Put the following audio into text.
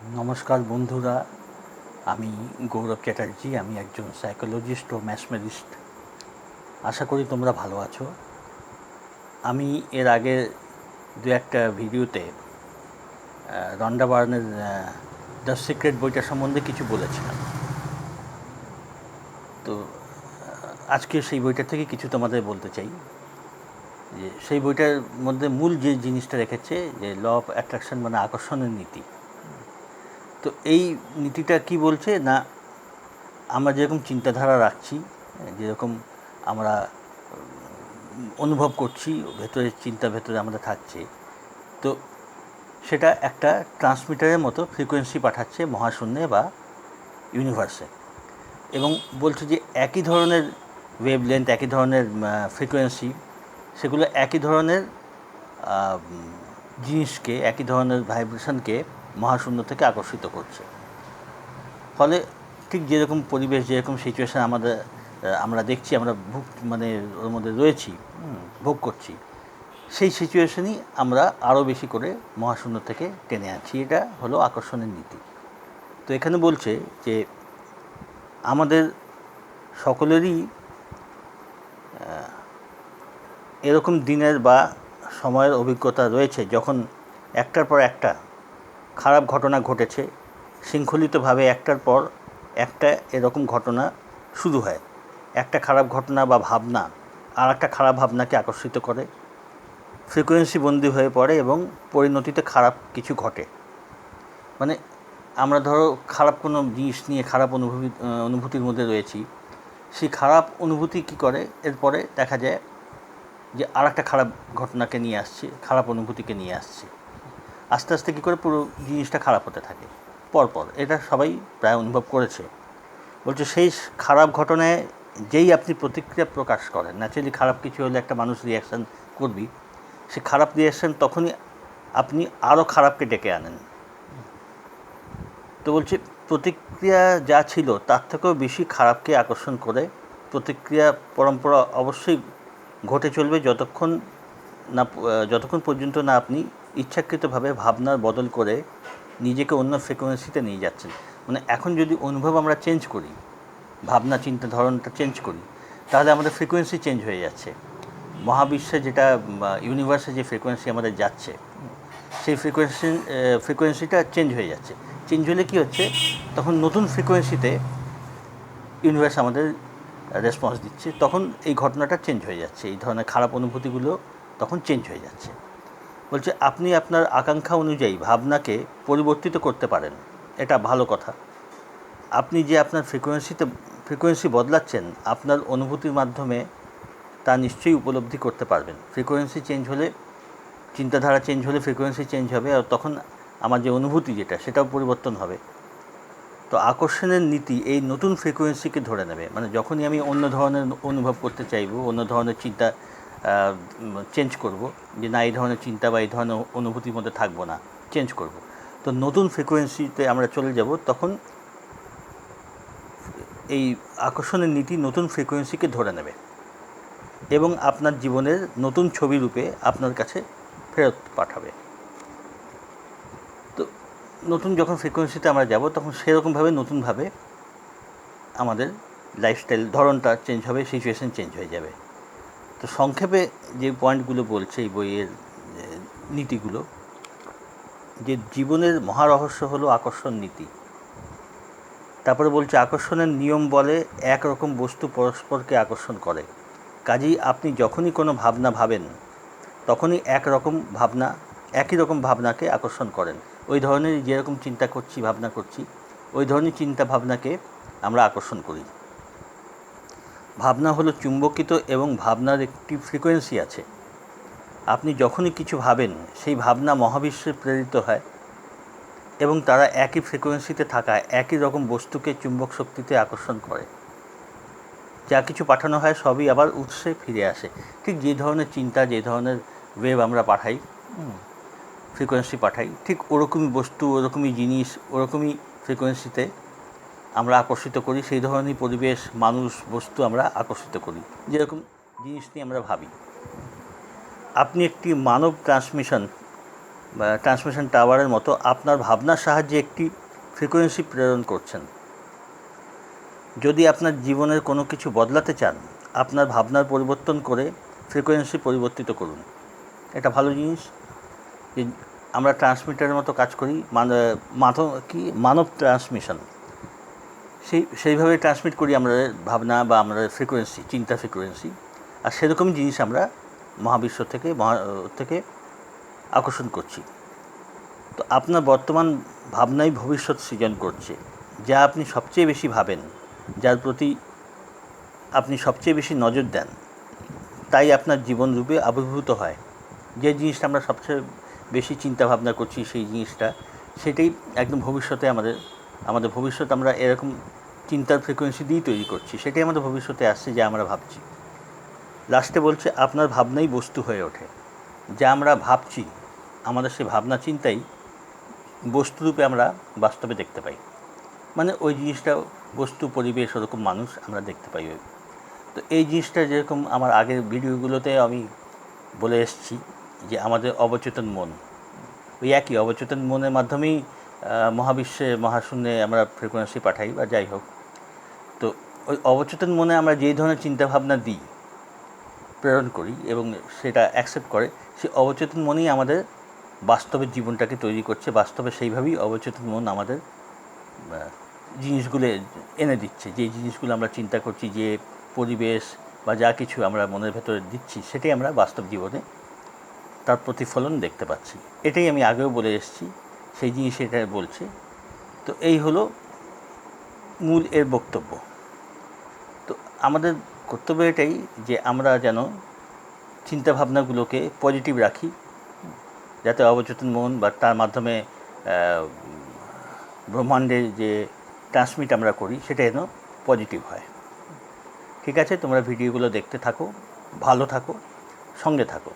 নমস্কার বন্ধুরা, আমি গৌরব চ্যাটার্জি। আমি একজন সাইকোলজিস্ট ও ম্যাথমেটিস্ট। আশা করি তোমরা ভালো আছো। আমি এর আগে দু একটা ভিডিওতে রন্ডা বার্নের দ্য সিক্রেট বইটা সম্বন্ধে কিছু বলেছিলাম। তো আজকে সেই বইটা থেকে কিছু তোমাদের বলতে চাই। যে সেই বইটার মধ্যে মূল যে জিনিসটা রেখেছে যে ল অফ অ্যাট্রাকশন, মানে আকর্ষণের নীতি। তো এই নীতিটা কি বলছে না, আমরা যেরকম চিন্তাধারা রাখছি, যেরকম আমরা অনুভব করছি, ভেতরের চিন্তা ভেতরে আমাদের থাকছে, তো সেটা একটা ট্রান্সমিটারের মতো ফ্রিকোয়েন্সি পাঠাচ্ছে মহাশূন্যে বা ইউনিভার্সে, এবং বলছে যে একই ধরনের ওয়েভলেন্থ, একই ধরনের ফ্রিকোয়েন্সি, সেগুলো একই ধরনের জিনিসকে, একই ধরনের ভাইব্রেশনকে মহাশূন্য থেকে আকর্ষিত করছে। ফলে ঠিক যেরকম পরিবেশ, যেরকম সিচুয়েশান আমরা দেখছি, আমরা মানে ওর মধ্যে রয়েছি, ভোগ করছি, সেই সিচুয়েশনই আমরা আরও বেশি করে মহাশূন্য থেকে টেনে আনছি। এটা হলো আকর্ষণের নীতি। তো এখানে বলছে যে আমাদের সকলেরই এরকম দিনের বা সময়ের অভিজ্ঞতা রয়েছে যখন একটার পর একটা খারাপ ঘটনা ঘটেছে, শৃঙ্খলিতভাবে একটার পর একটা এরকম ঘটনা শুরু হয়। একটা খারাপ ঘটনা বা ভাবনা আর একটা খারাপ ভাবনাকে আকর্ষিত করে, ফ্রিকোয়েন্সি বন্দি হয়ে পড়ে এবং পরিণতিতে খারাপ কিছু ঘটে। মানে আমরা ধরো খারাপ কোনো জিনিস নিয়ে খারাপ অনুভূতির মধ্যে রয়েছি, সেই খারাপ অনুভূতি কী করে, এরপরে দেখা যায় যে আর একটা খারাপ ঘটনাকে নিয়ে আসছে, খারাপ অনুভূতিকে নিয়ে আসছে। আস্তে আস্তে কী করে পুরো জিনিসটা খারাপ হতে থাকে পরপর। এটা সবাই প্রায় অনুভব করেছে। বলছে সেই খারাপ ঘটনায় যেই আপনি প্রতিক্রিয়া প্রকাশ করেন, ন্যাচারালি খারাপ কিছু হলে একটা মানুষ রিয়াকশান করবি, সে খারাপ রিয়াকশান তখনই আপনি আরও খারাপকে ডেকে আনেন। তো বলছে প্রতিক্রিয়া যা ছিল তার থেকেও বেশি খারাপকে আকর্ষণ করে। প্রতিক্রিয়া পরম্পরা অবশ্যই ঘটে চলবে যতক্ষণ পর্যন্ত না আপনি ইচ্ছাকৃতভাবে ভাবনার বদল করে নিজেকে অন্য ফ্রিকোয়েন্সিতে নিয়ে যাচ্ছেন। মানে এখন যদি অনুভব আমরা চেঞ্জ করি, ভাবনা চিন্তা ধরনটা চেঞ্জ করি, তাহলে আমাদের ফ্রিকোয়েন্সি চেঞ্জ হয়ে যাচ্ছে। মহাবিশ্বে যেটা ইউনিভার্সে যে ফ্রিকোয়েন্সি আমাদের যাচ্ছে, সেই ফ্রিকোয়েন্সিটা চেঞ্জ হয়ে যাচ্ছে। চেঞ্জ হলে কী হচ্ছে, তখন নতুন ফ্রিকোয়েন্সিতে ইউনিভার্স আমাদের রেসপন্স দিচ্ছে, তখন এই ঘটনাটা চেঞ্জ হয়ে যাচ্ছে, এই ধরনের খারাপ অনুভূতিগুলো তখন চেঞ্জ হয়ে যাচ্ছে। বলছে আপনি আপনার আকাঙ্ক্ষা অনুযায়ী ভাবনাকে পরিবর্তিত করতে পারেন, এটা ভালো কথা। আপনি যে আপনার ফ্রিকোয়েন্সি বদলাচ্ছেন আপনার অনুভূতির মাধ্যমে, তা নিশ্চয়ই উপলব্ধি করতে পারবেন। ফ্রিকোয়েন্সি চেঞ্জ হলে, চিন্তাধারা চেঞ্জ হলে ফ্রিকোয়েন্সি চেঞ্জ হবে, আর তখন আমার যে অনুভূতি সেটাও পরিবর্তন হবে। তো আকর্ষণের নীতি এই নতুন ফ্রিকোয়েন্সিকে ধরে নেবে। মানে যখনই আমি অন্য ধরনের অনুভব করতে চাইব, অন্য ধরনের চিন্তা চেঞ্জ করব, যে না এই ধরনের চিন্তা বা এই ধরনের অনুভূতির মধ্যে থাকবো না, চেঞ্জ করব, তো নতুন ফ্রিকোয়েন্সিতে আমরা চলে যাব। তখন এই আকর্ষণের নীতি নতুন ফ্রিকোয়েন্সিকে ধরে নেবে এবং আপনার জীবনের নতুন ছবি রূপে আপনার কাছে ফেরত পাঠাবে। তো নতুন যখন ফ্রিকোয়েন্সিতে আমরা যাব, তখন সেরকমভাবে নতুনভাবে আমাদের লাইফস্টাইল ধরনটা চেঞ্জ হবে, সিচুয়েশান চেঞ্জ হয়ে যাবে। তো সংক্ষেপে যে পয়েন্টগুলো বলছে এই বইয়ের নীতিগুলো, যে জীবনের মহারহস্য হলো আকর্ষণ নীতি। তারপরে বলছে আকর্ষণের নিয়ম বলে একরকম বস্তু পরস্পরকে আকর্ষণ করে। কাজেই আপনি যখনই কোনো ভাবনা ভাবেন, তখনই একই রকম ভাবনাকে আকর্ষণ করেন। ওই ধরনের যেরকম চিন্তা করছি, ভাবনা করছি, ওই ধরনের চিন্তা ভাবনাকে আমরা আকর্ষণ করি। ভাবনা হলো চুম্বকিত এবং ভাবনার একটি ফ্রিকোয়েন্সি আছে। আপনি যখনই কিছু ভাবেন, সেই ভাবনা মহাবিশ্বে প্রেরিত হয় এবং তারা একই ফ্রিকোয়েন্সিতে থাকা একই রকম বস্তুকে চুম্বক শক্তিতে আকর্ষণ করে। যা কিছু পাঠানো হয় সবই আবার উৎসে ফিরে আসে। ঠিক যে ধরনের চিন্তা, যে ধরনের ওয়েভ আমরা পাঠাই, ফ্রিকোয়েন্সি পাঠাই, ঠিক ওরকমই বস্তু, ওরকমই জিনিস, ওরকমই ফ্রিকোয়েন্সিতে আমরা আকর্ষিত করি। সেই ধরনের পরিবেশ, মানুষ, বস্তু আমরা আকর্ষিত করি যেরকম জিনিস নিয়ে আমরা ভাবি। আপনি একটি মানব ট্রান্সমিশন বা ট্রান্সমিশন টাওয়ারের মতো আপনার ভাবনার সাহায্যে একটি ফ্রিকোয়েন্সি প্রেরণ করছেন। যদি আপনার জীবনের কোনো কিছু বদলাতে চান, আপনার ভাবনার পরিবর্তন করে ফ্রিকোয়েন্সি পরিবর্তিত করুন। এটা ভালো জিনিস যে আমরা ট্রান্সমিটারের মতো কাজ করি, মানব ট্রান্সমিশন, সেইভাবে ট্রান্সমিট করি আমরা ভাবনা বা আমরা ফ্রিকোয়েন্সি, চিন্তা ফ্রিকোয়েন্সি। আর সেরকমই জিনিস আমরা মহাবিশ্ব থেকে আকর্ষণ করছি। তো আপনার বর্তমান ভাবনাই ভবিষ্যৎ সৃজন করছে। যা আপনি সবচেয়ে বেশি ভাবেন, যার প্রতি আপনি সবচেয়ে বেশি নজর দেন, তাই আপনার জীবনরূপে আবির্ভূত হয়। যে জিনিসটা আমরা সবচেয়ে বেশি চিন্তা ভাবনা করছি, সেই জিনিসটা সেটাই একদম ভবিষ্যতে আমাদের ভবিষ্যৎ আমরা এরকম চিন্তার ফ্রিকোয়েন্সি দিয়েই তৈরি করছি, সেটাই আমাদের ভবিষ্যতে আসছে যা আমরা ভাবছি। লাস্টে বলছে আপনার ভাবনাই বস্তু হয়ে ওঠে। যা আমরা ভাবছি, আমাদের সেই ভাবনা চিন্তাই বস্তুরূপে আমরা বাস্তবে দেখতে পাই। মানে ওই জিনিসটা বস্তু, পরিবেশ, ওরকম মানুষ আমরা দেখতে পাই। তো এই জিনিসটা যেরকম আমার আগের ভিডিওগুলোতে আমি বলে এসেছি যে আমাদের অবচেতন মন, ওই একই অবচেতন মনের মাধ্যমেই মহাবিশ্বে, মহাশূন্যে আমরা ফ্রিকোয়েন্সি পাঠাই বা যাই হোক। তো ওই অবচেতন মনে আমরা যেই ধরনের চিন্তাভাবনা দিই, প্রেরণ করি এবং সেটা অ্যাকসেপ্ট করে, সেই অবচেতন মনেই আমাদের বাস্তবের জীবনটাকে তৈরি করছে। বাস্তবে সেইভাবেই অবচেতন মন আমাদের জিনিসগুলো এনে দিচ্ছে। যে জিনিসগুলো আমরা চিন্তা করছি, যে পরিবেশ বা যা কিছু আমরা মনের ভেতরে দিচ্ছি, সেটাই আমরা বাস্তব জীবনে তার প্রতিফলন দেখতে পাচ্ছি। এটাই আমি আগেও বলে এসেছি, সেই জিনিস এটা বলছে। তো এই হলো মূল এর বক্তব্য। তো আমাদের কর্তব্য এটাই যে আমরা যেন চিন্তাভাবনাগুলোকে পজিটিভ রাখি, যাতে অবচেতন মন বা তার মাধ্যমে ব্রহ্মাণ্ডে যে ট্রান্সমিট আমরা করি সেটা যেন পজিটিভ হয়। ঠিক আছে, তোমরা ভিডিওগুলো দেখতে থাকো, ভালো থাকো, সঙ্গে থাকো।